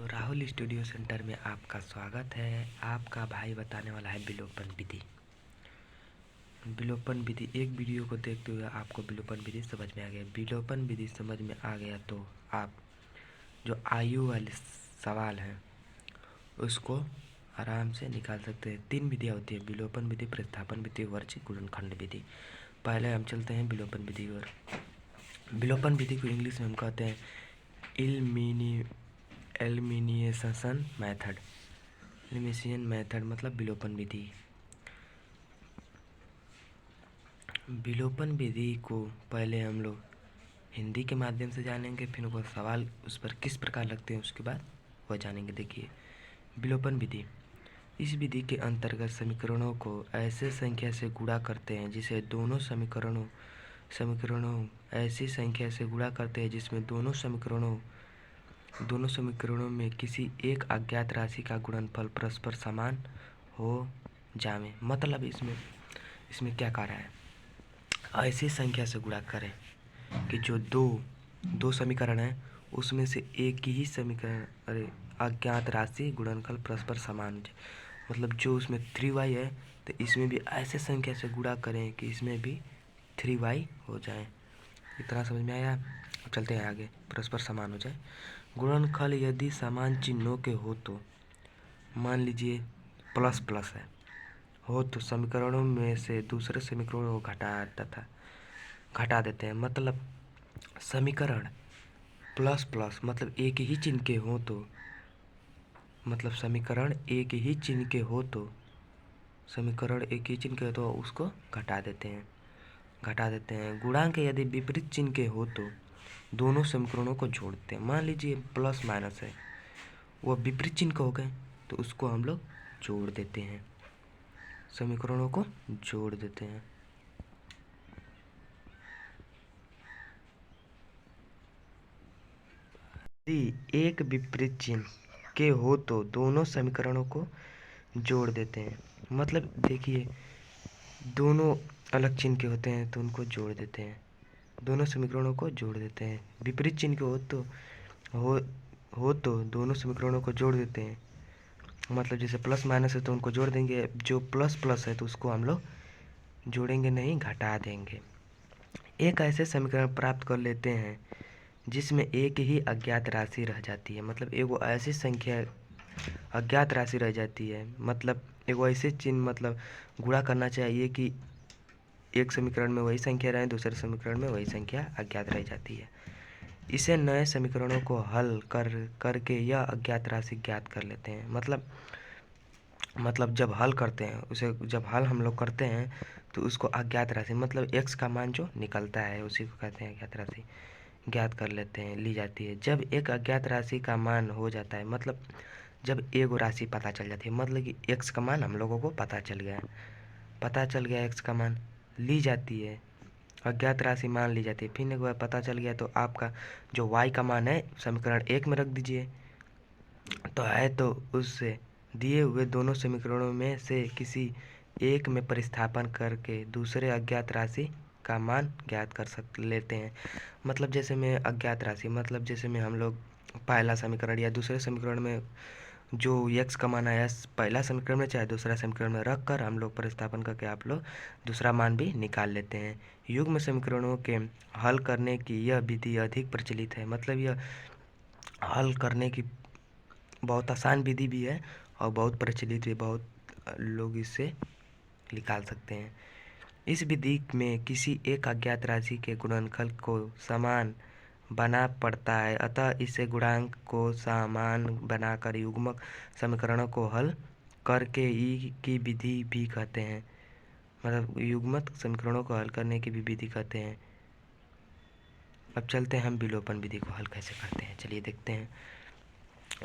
Rahul studio centre में आपका स्वागत है। आपका भाई बताने वाला है विलोपन विधि। विलोपन विधि एक वीडियो को देखते हुए आपको विलोपन विधि समझ में आ गया। विलोपन विधि समझ में आ गया तो आप जो आयु वाले सवाल हैं उसको आराम से निकाल सकते हैं। 3 विधियाँ होती है: विलोपन विधि, प्रतिस्थापन विधि, वर्ग गुणनखंड विधि। पहले हम चलते हैं विलोपन विधि और विलोपन विधि को इंग्लिश में हम कहते हैं एलिमिनेशन मेथड। एलिमिनेशन मेथड मतलब विलोपन विधि। विलोपन विधि को पहले हम लोग हिंदी के माध्यम से जानेंगे, फिर वो सवाल उस पर किस प्रकार लगते हैं उसके बाद वह जानेंगे। देखिए, विलोपन विधि, इस विधि के अंतर्गत समीकरणों को ऐसे संख्या से गुणा करते हैं जिसे दोनों समीकरणों ऐसी संख्या से गुणा करते हैं जिसमें दोनों समीकरणों में किसी एक अज्ञात राशि का गुणनफल परस्पर समान हो जाए। मतलब इसमें क्या कह रहा है, ऐसी संख्या से गुणा करें कि जो दो समीकरण है उसमें से एक ही समीकरण अज्ञात राशि गुणनफल परस्पर समान हो जाए। मतलब जो उसमें 3y है तो इसमें भी ऐसे संख्या से गुणा करें कि इसमें भी 3y हो जाए। इतना समझ में आया? अब चलते हैं आगे। परस्पर समान हो जाए। गुणनफल यदि समान चिन्हों के हो तो मान लीजिए प्लस प्लस है हो तो समीकरणों में से दूसरे समीकरणों को घटा देते हैं। मतलब समीकरण प्लस प्लस मतलब एक ही चिन्ह के हो तो उसको घटा देते हैं। गुणांक यदि विपरीत चिन्ह के हो तो दोनों समीकरणों को जोड़ते हैं। मान लीजिए प्लस माइनस है, वो विपरीत चिन्ह के हो गए तो उसको हम लोग जोड़ देते हैं, समीकरणों को जोड़ देते हैं। यदि एक विपरीत चिन्ह के हो तो दोनों समीकरणों को जोड़ देते हैं। मतलब देखिए, दोनों अलग चिन्ह के होते हैं तो उनको जोड़ देते हैं, दोनों समीकरणों को जोड़ देते हैं। विपरीत चिन्ह के हो तो दोनों समीकरणों को जोड़ देते हैं। मतलब जैसे प्लस माइनस है तो उनको जोड़ देंगे, जो प्लस प्लस है तो उसको हम लोग जोड़ेंगे नहीं, घटा देंगे। एक ऐसे समीकरण प्राप्त कर लेते हैं जिसमें एक ही अज्ञात राशि रह जाती है। मतलब एगो ऐसी संख्या अज्ञात राशि रह जाती है। मतलब एगो ऐसे चिन्ह मतलब गुणा करना चाहिए कि एक समीकरण में वही संख्या रहे, दूसरे समीकरण में वही संख्या अज्ञात रह जाती है। इसे नए समीकरणों को हल करके यह अज्ञात राशि ज्ञात कर लेते हैं। मतलब जब हल हम लोग करते हैं तो उसको अज्ञात राशि मतलब x का मान जो निकलता है उसी को कहते हैं अज्ञात राशि, ज्ञात कर लेते हैं, ली जाती है। जब एक अज्ञात राशि का मान हो जाता है, मतलब जब एगो राशि पता चल जाती है, मतलब कि x का मान हम लोगों को पता चल गया x का मान, ली जाती है, अज्ञात राशि मान ली जाती है। फिर एक बार पता चल गया तो आपका जो y का मान है समीकरण 1 में रख दीजिए। तो उससे दिए हुए दोनों समीकरणों में से किसी एक में प्रतिस्थापन करके दूसरे अज्ञात राशि का मान ज्ञात कर लेते हैं। मतलब जैसे में अज्ञात राशि मतलब जैसे में हम लोग पहला समीकरण या दूसरे समीकरण में जो x का मान आया पहला समीकरण में चाहे दूसरा समीकरण में रख कर हम लोग प्रतिस्थापन करके आप लोग दूसरा मान भी निकाल लेते हैं। युग्म समीकरणों के हल करने की यह विधि अधिक प्रचलित है। मतलब यह हल करने की बहुत आसान विधि भी है और बहुत प्रचलित भी, बहुत लोग इससे निकाल सकते हैं। इस विधि में किसी एक अज्ञात राशि के गुणनफल को समान बना पड़ता है, अतः इसे गुणांक को समान बनाकर युग्मक समीकरणों को हल करके ई की विधि भी कहते हैं। मतलब युग्मक समीकरणों को हल करने की भी विधि कहते हैं। अब चलते हैं हम विलोपन विधि को हल कैसे करते हैं, चलिए देखते हैं।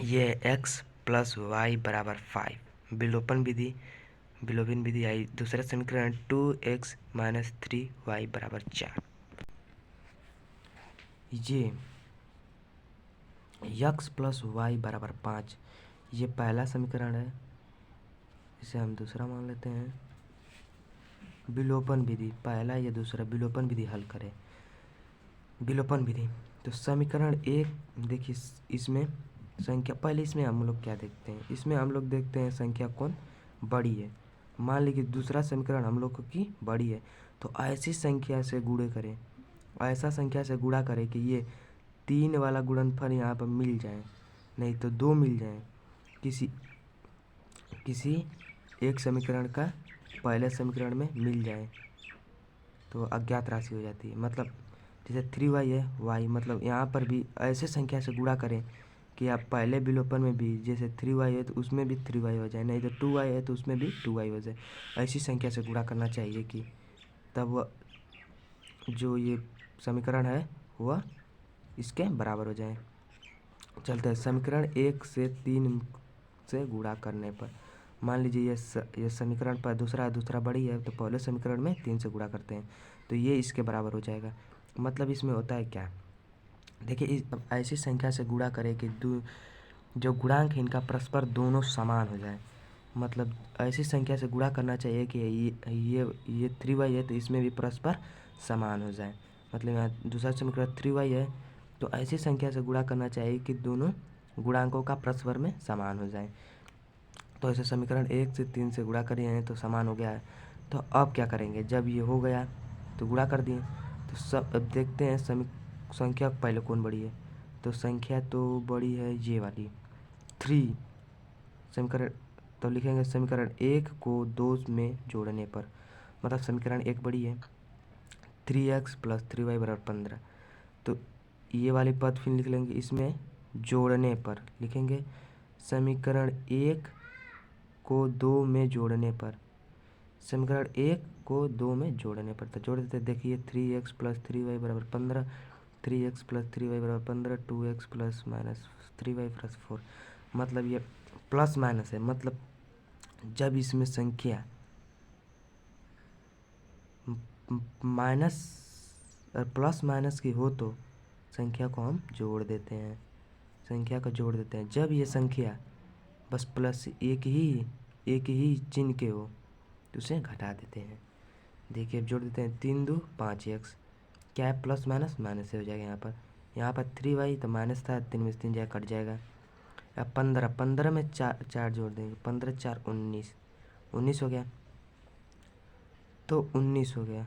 ये x + y = 5 विलोपन विधि आई। दूसरा समीकरण 2x - 3y = 4। ये x + y = 5 ये पहला समीकरण है, इसे हम दूसरा मान लेते हैं। विलोपन विधि पहला या दूसरा, विलोपन विधि हल करें। विलोपन विधि तो समीकरण 1 देखिए, इसमें संख्या पहले इसमें हम लोग क्या देखते हैं, इसमें हम लोग देखते हैं संख्या कौन बड़ी है। मान लीजिए दूसरा समीकरण हम लोग की बड़ी है, तो ऐसी संख्या से गुणे करें, ऐसा संख्या से गुणा करें कि ये 3 वाला गुणनफल यहाँ पर मिल जाए, नहीं तो 2 मिल जाए। किसी एक समीकरण का पहले समीकरण में मिल जाए तो अज्ञात राशि हो जाती है। मतलब जैसे 3y है, y मतलब यहाँ पर भी ऐसे संख्या से गुणा करें कि आप पहले विलोपन में भी जैसे 3y है तो उसमें भी 3y हो जाए, नहीं तो 2y है तो उसमें भी 2y हो जाए। ऐसी संख्या से गुणा करना चाहिए कि तब जो ये समीकरण है वह इसके बराबर हो जाए। चलते हैं समीकरण 1 से 3 से गुणा करने पर, मान लीजिए ये समीकरण पर दूसरा बड़ी है, तो पहले समीकरण में 3 से गुणा करते हैं तो ये इसके बराबर हो जाएगा। मतलब इसमें होता है क्या, देखिए ऐसी संख्या से गुणा करें कि जो गुणांक है इनका परस्पर दोनों समान हो जाए। मतलब ऐसी संख्या से गुणा करना चाहिए कि ये 3y है तो इसमें भी परस्पर समान हो जाए। मतलब यहाँ दूसरा समीकरण 3y है तो ऐसी संख्या से गुणा करना चाहिए कि दोनों गुणांकों का परस्पर में समान हो जाए। तो ऐसे समीकरण 1 से 3 से गुणा करे हैं तो समान हो गया है। तो अब क्या करेंगे, जब ये हो गया तो गुणा कर दिए, तो सब अब देखते हैं संख्या पहले कौन बड़ी है। तो संख्या तो बड़ी है ये वाली 3। समीकरण तो लिखेंगे समीकरण 1 को 2 में जोड़ने पर, मतलब समीकरण 1 बड़ी है 3x + 3y = 15। तो ये वाली पद फिर लिख लेंगे, इसमें जोड़ने पर लिखेंगे समीकरण 1 को 2 में जोड़ने पर, समीकरण 1 को 2 में जोड़ने पर। तो जोड़ देते, देखिए 3x + 3y = 15, 3x + 3y = 15, 2x + -3y + 4। मतलब ये प्लस माइनस है, मतलब जब इसमें संख्या माइनस प्लस माइनस की हो तो संख्या को हम जोड़ देते हैं, संख्या को जोड़ देते हैं। जब ये संख्या बस प्लस एक ही चिन्ह के हो तो उसे घटा देते हैं। देखिए अब जोड़ देते हैं, 3 2 5x, क्या है प्लस माइनस माइनस से हो जाएगा। यहाँ पर 3y तो माइनस था, 3 में से 3 जाएगा कट जाएगा। अब 15 में 4 जोड़ देंगे, 15 4 19 हो गया, तो 19 हो गया।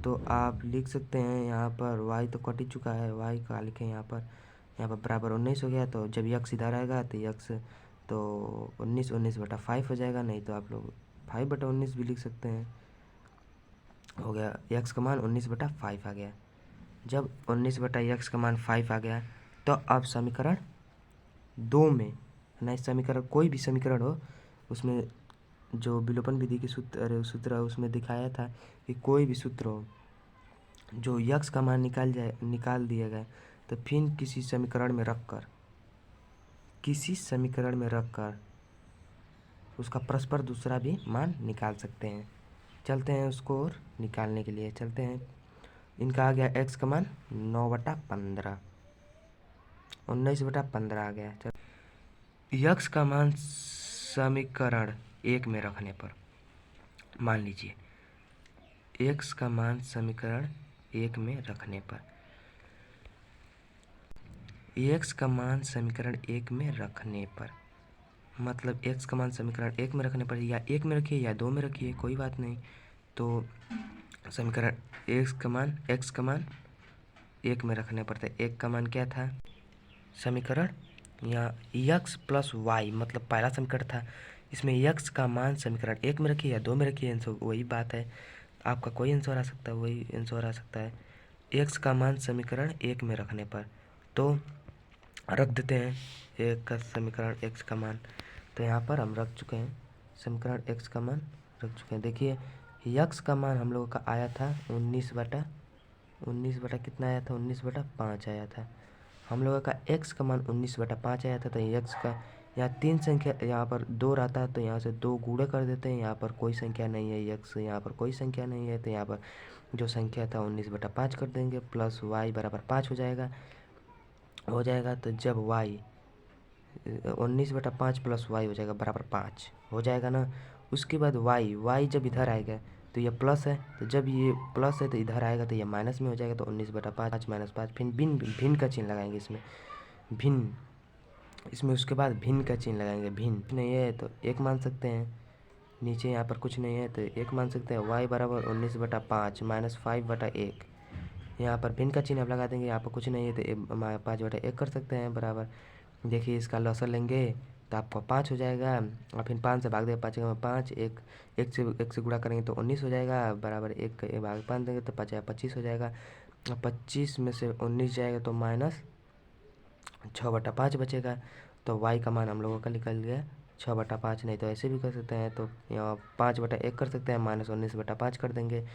तो आप लिख सकते हैं यहाँ पर y तो कट ही चुका है, y का लिखें यहाँ पर बराबर 19 हो गया। तो जब x इधर आएगा तो x तो 19/5 हो जाएगा, नहीं तो आप लोग 5/19 भी लिख सकते हैं। हो गया, x का मान 19/5 आ गया। जब 19/x का मान 5 आ गया तो अब समीकरण 2 में, नहीं समीकरण कोई भी समीकरण हो उसमें जो विलोपन विधि के सूत्र है उसमें दिखाया था कि कोई भी सूत्र हो जो यक्स का मान निकाल दिया गया, तो फिर किसी समीकरण में रखकर उसका परस्पर दूसरा भी मान निकाल सकते हैं। चलते हैं उसको और निकालने के लिए चलते हैं। इनका आ गया x का मान 9/15, 19/15 आ गया। यक्स का मान समीकरण 1 में रखने पर, मान लीजिए x का मान समीकरण 1 में रखने पर, x का मान समीकरण 1 में रखने पर, मतलब x का मान समीकरण 1 में रखने पर या 1 में रखिए या 2 में रखिए कोई बात नहीं। तो समीकरण x का मान 1 में रखने पर था। 1 का मान क्या था, समीकरण यहाँ x + y मतलब पहला समीकरण था, इसमें x का मान समीकरण 1 में रखिए या 2 में रखिए, आंसर वही बात है, आपका कोई आंसर आ सकता है, वही आंसर आ सकता है। x का मान समीकरण 1 में रखने पर तो रख देते हैं 1 का समीकरण x का मान। तो यहाँ पर हम रख चुके हैं समीकरण x का मान रख चुके हैं। देखिए x का मान हम लोगों का आया था 19 बटा कितना आया था, 19/5 आया था। हम लोगों का x का मान 19/5 आया था। तो x का यहाँ 3 संख्या, यहाँ पर 2 रहता है तो यहाँ से 2 गुणे कर देते हैं, यहाँ पर कोई संख्या नहीं है x, यहाँ पर कोई संख्या नहीं है तो यहाँ पर जो संख्या था 19/5 कर देंगे, प्लस y = 5 हो जाएगा। तो जब y 19/5 + y हो जाएगा बराबर 5 हो जाएगा ना। उसके बाद y जब इधर आएगा तो ये प्लस है, तो जब ये प्लस है तो इधर आएगा तो ये माइनस में हो जाएगा। तो 19/5 -5 फिर भिन्न का चिन्ह लगाएंगे इसमें, भिन्न इसमें उसके बाद भिन्न का चिन्ह लगाएंगे। भिन्न नहीं है तो एक मान सकते हैं, नीचे यहाँ पर कुछ नहीं है तो एक मान सकते हैं। y बराबर 19/5 -5/1। यहाँ पर भिन्न का चिन्ह आप लगा देंगे। यहाँ पर कुछ नहीं है तो 5/1 कर सकते हैं बराबर। देखिए इसका लॉसर लेंगे तो आपको 5 हो जाएगा और फिर 5 से भाग देंगे, 5 में 5, एक से गुणा करेंगे तो 19 हो जाएगा बराबर। एक भाग 5 देंगे तो 25 हो जाएगा। 25 में से 19 जाएगा तो -6/5 बचेगा। तो y का मान हम लोगों का निकल गया 6/5। नहीं तो ऐसे भी कर सकते हैं, तो यहाँ 5/1 कर सकते हैं, -19/5 कर देंगे।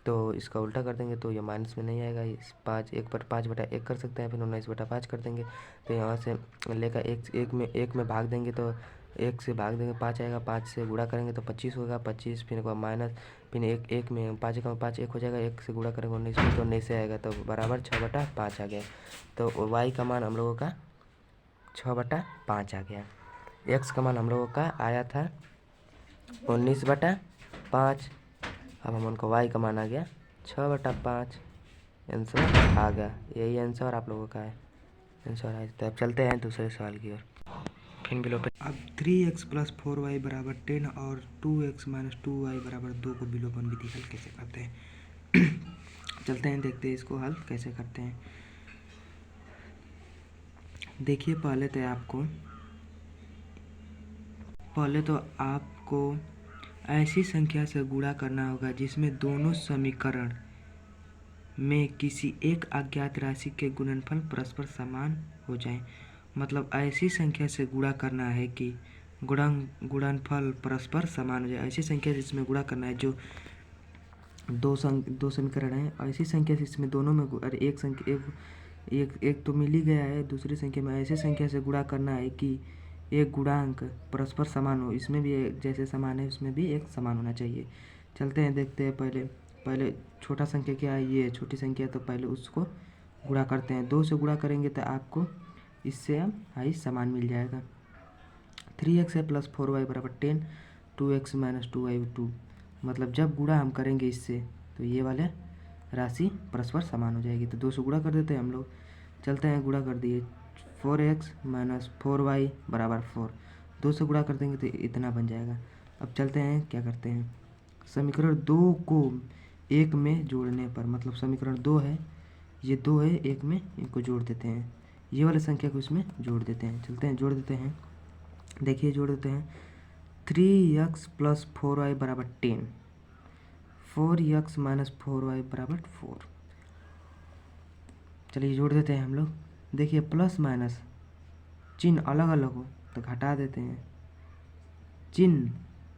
तो इसका उल्टा कर देंगे तो ये माइनस में नहीं आएगा। इस 5/1 कर सकते हैं, फिर 19/5 कर देंगे। तो यहाँ से लेकर एक में भाग देंगे तो 1 से भाग देंगे 5 आएगा। 5 से गुणा करेंगे तो 25 होगा। 25 फिर माइनस, फिर एक में 5 का 5 1 हो जाएगा। 1 से गुणा करेंगे 19 में तो 19 से आएगा तो बराबर 6/5 आ गया। तो y का मान हम लोगों का 6/5 आ गया। x का मान हम लोगों का आया था 19/5। अब हम उनको y का मान आ गया 6/5। आंसर आ गया। यही आंसर आप लोगों का है। आंसर है। तो अब चलते हैं दूसरे सवाल की ओर। फिर बिलो पे अब 3x + 4y = 10 और 2x - 2y = 2 को विलोपन विधि हल कैसे करते हैं। चलते हैं देखते हैं इसको हल कैसे करते हैं। देखिए पहले तो आपको ऐसी संख्या से गुणा करना होगा जिसमें दोनों समीकरण में किसी एक अज्ञात राशि के गुणनफल परस्पर समान हो जाएं। मतलब ऐसी संख्या से गुणा करना है कि गुणनफल परस्पर समान हो जाए। ऐसी संख्या से इसमें गुणा करना है जो दो समीकरण है। ऐसी संख्या से इसमें दोनों में एक संख्या एक तो मिल ही गया है। दूसरी संख्या में ऐसी संख्या से गुणा करना है कि एक गुणांक परस्पर समान हो। इसमें भी जैसे समान है उसमें भी एक समान होना चाहिए। चलते हैं देखते हैं। पहले छोटा संख्या क्या है, ये छोटी संख्या, तो पहले उसको गुणा करते हैं। 2 से गुणा करेंगे तो आपको इससे आई समान मिल जाएगा। 3x + 4y = 10, 2x - 2y 2। मतलब जब गुणा हम करेंगे इससे तो ये वाले राशि परस्पर समान हो जाएगी। तो 2 से गुणा कर देते हैं हम लोग। चलते हैं, गुणा कर दिए। 4x - 4y = 4। 2 से गुणा कर देंगे तो इतना बन जाएगा। अब चलते हैं क्या करते हैं। समीकरण 2 को 1 में जोड़ने पर, मतलब समीकरण 2 है, ये 2 है, 1 में इनको जोड़ देते हैं। ये वाली संख्या को इसमें जोड़ देते हैं। चलते हैं जोड़ देते हैं। देखिए जोड़ देते हैं। 3x + 4y = 10, 4x - 4y = 4। चलिए जोड़ देते हैं हम लोग। देखिए प्लस माइनस चिन्ह अलग अलग हो तो घटा देते हैं, चिन्ह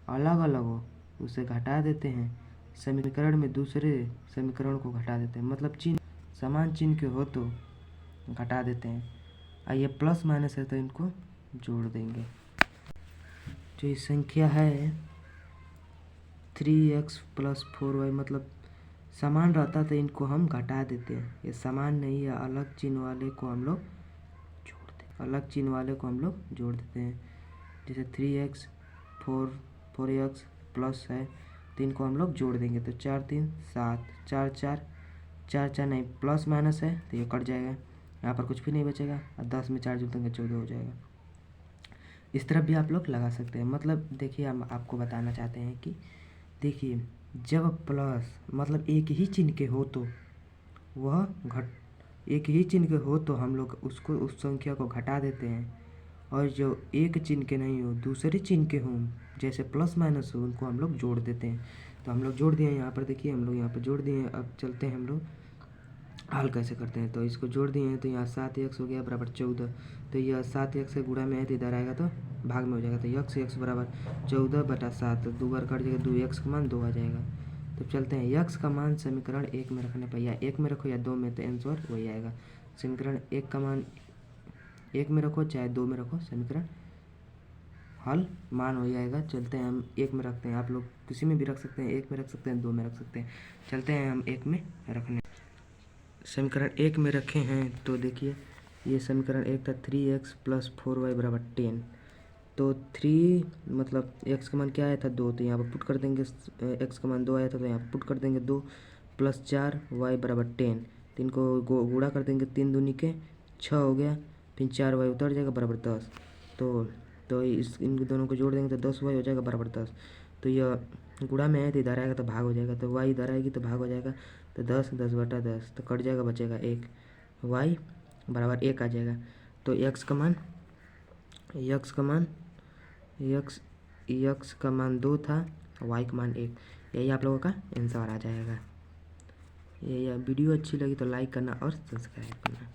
अलग अलग हो उसे घटा देते हैं। समीकरण में दूसरे समीकरण को घटा देते हैं। मतलब चिन्ह समान चिन्ह के हो तो घटा देते हैं। आइए प्लस माइनस है तो इनको जोड़ देंगे। जो ये संख्या है 3x + 4y, मतलब समान रहता तो इनको हम घटा देते हैं। ये समान नहीं है, अलग चिन्ह वाले को हम लोग जोड़ देते हैं। जैसे 3x 4x प्लस है तो इनको हम लोग जोड़ देंगे तो 4 3 7, 4 4 नहीं, प्लस माइनस है तो ये कट जाएगा। यहाँ पर कुछ भी नहीं बचेगा और 10 में 4 जोड़ देंगे 14 हो जाएगा। इस तरफ भी आप लोग लगा सकते हैं। मतलब देखिए हम आपको बताना चाहते हैं कि देखिए जब प्लस मतलब एक ही चिन्ह के हो तो एक ही चिन्ह के हो तो हम लोग उस संख्या को घटा देते हैं। और जो एक चिन्ह के नहीं हो, दूसरे चिन्ह के हों, जैसे प्लस माइनस हो, उनको हम लोग जोड़ देते हैं। तो हम लोग जोड़ दिए हैं यहाँ पर। देखिए हम लोग यहाँ पर जोड़ दिए हैं। अब चलते हैं हम लोग हल कैसे करते हैं। तो इसको जोड़ दिए हैं तो यहाँ 7x हो गया बराबर 14। तो यह 7x से गुणा में है तो इधर आएगा तो भाग में हो जाएगा। तो x बराबर 14/7, 2 बार कट जाएगा, 2x का मान 2 आ जाएगा। तो चलते हैं, x का मान समीकरण 1 में रखने पर, या 1 में रखो या 2 में, तो आंसर वही आएगा। समीकरण 1 का मान 1 में रखो चाहे 2 में रखो, समीकरण हल मान हो जाएगा। चलते हैं हम 1 में रखते हैं। आप लोग किसी में भी रख सकते हैं, 1 में रख सकते हैं, 2 में रख सकते हैं। चलते हैं हम 1 में रखने। समीकरण 1 में रखे हैं तो देखिए ये समीकरण 1 था 3x + 4y = 10। तो 3 मतलब x का मान क्या आया था 2, तो यहाँ पर पुट कर देंगे। x का मान 2 आया था तो यहाँ पर पुट कर देंगे 2 + 4 y = 10। तो इनको गुणा कर देंगे, 3 दूनी के 6 हो गया। फिर 4y उतर जाएगा बराबर 10। तो इन दोनों को जोड़ देंगे तो 10y हो जाएगा बराबर 10। तो यह गुणा में है तो इधर आएगा तो भाग हो जाएगा, तो y इधर आएगी तो भाग हो जाएगा, तो 10 तो कट जाएगा, बचेगा 1, y बराबर 1 आ जाएगा। तो x का मान x का मान 2 था, y का मान 1। यही आप लोगों का आंसर आ जाएगा। ये वीडियो अच्छी लगी तो लाइक करना और सब्सक्राइब करना।